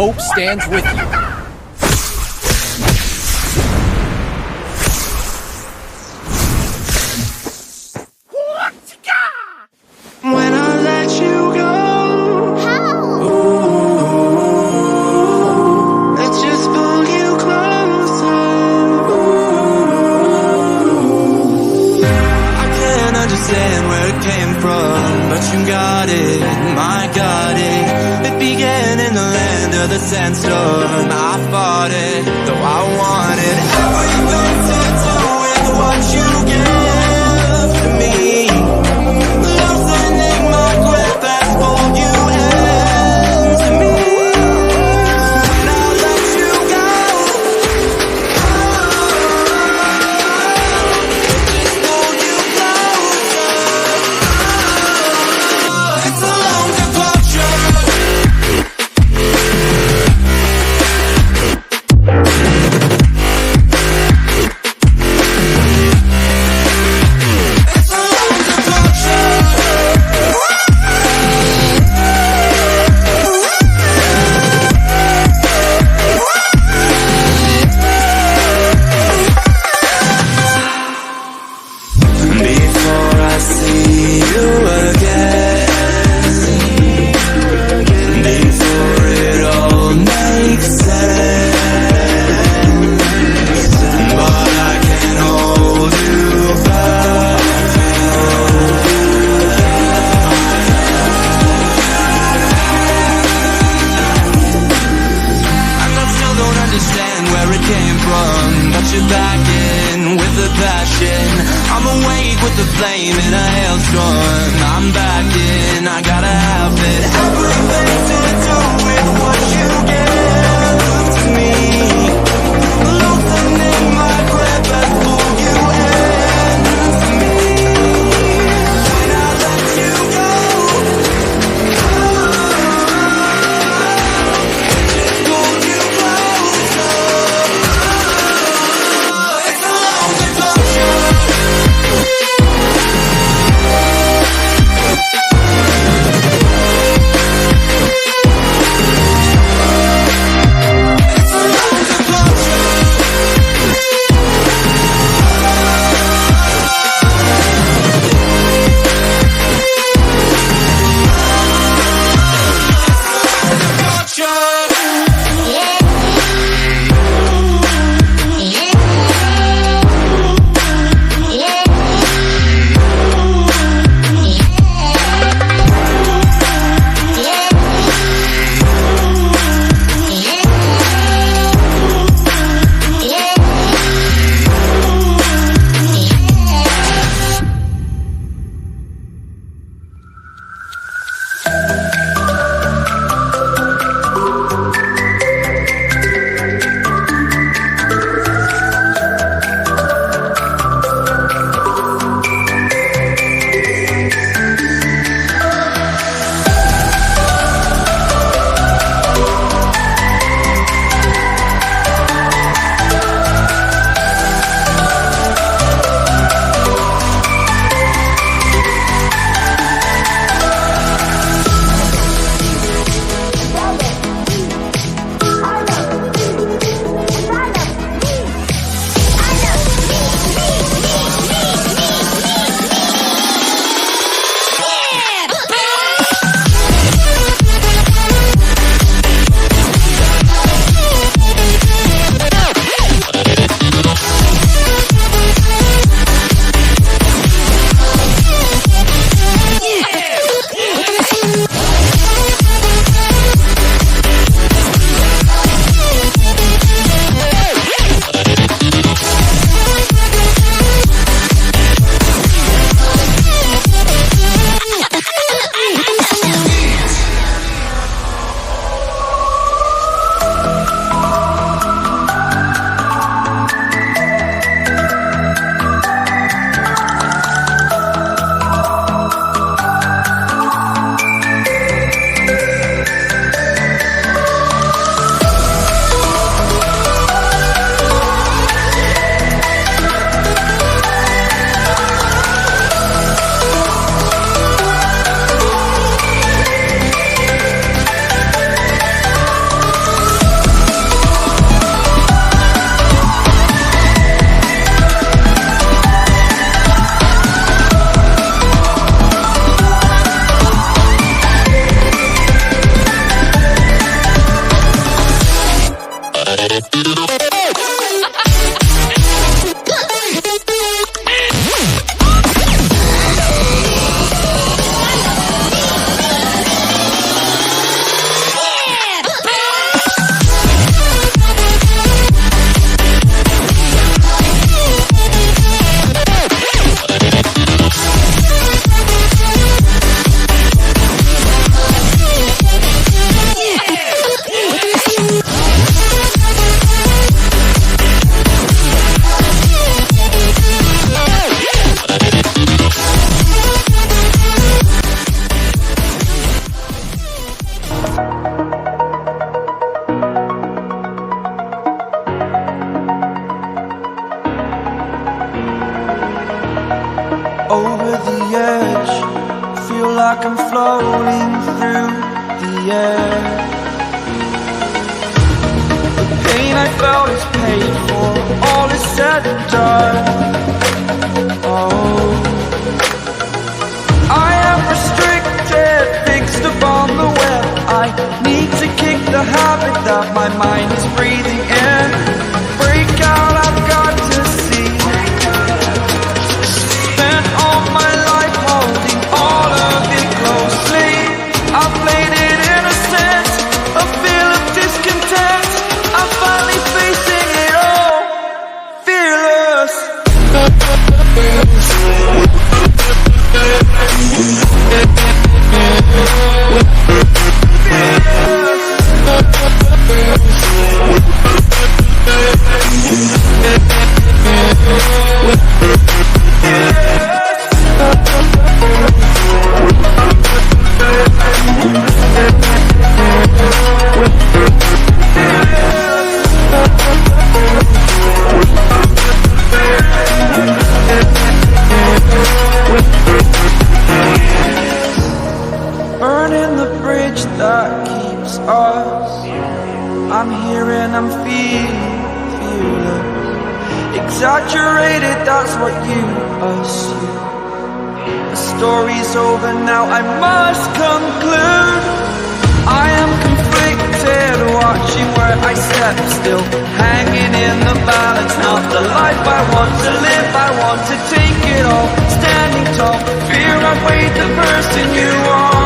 hope stands with you. When I let you go, I just pull you closer. I can't understand where it came from, but you got it, I got it. It began in the land of the sandstorm. I fought it, though I wanted everything to do with what you gave to me. Loosening my grip as pulled you into me. When I let you go, just pulled you closer. It's a long departure. It's a long departure. Before I see you again, before it all makes sense, but I can't hold you back. And I still don't understand where it came from, but you're back in with the passion. I'm awake with the flame in a hailstorm. I'm back in, I gotta have it. Everything to do with what you gave to me. Loosening my grip and pull you into me. When I let you go, just pulled you closer. It's a long departure. Over the edge, feel like I'm floating through the air. The pain I felt is paid for, all is said and done. Oh, I am restricted, fixed upon the web. I need to kick the habit that my mind is breathing in. Break out, I've got to see. Spent all my life holding all of it closely. I played it innocent, a feel of discontent. I'm finally facing it all, fearless. Burning the bridge that keeps us. I'm here and I'm feeling exaggerated, that's what you assume. The story's over now, I must conclude. I am conflicted, watching where I step still, hanging in the balance. Not the life I want to live, I want to take it all. Standing tall, fear I've weighed the person you are.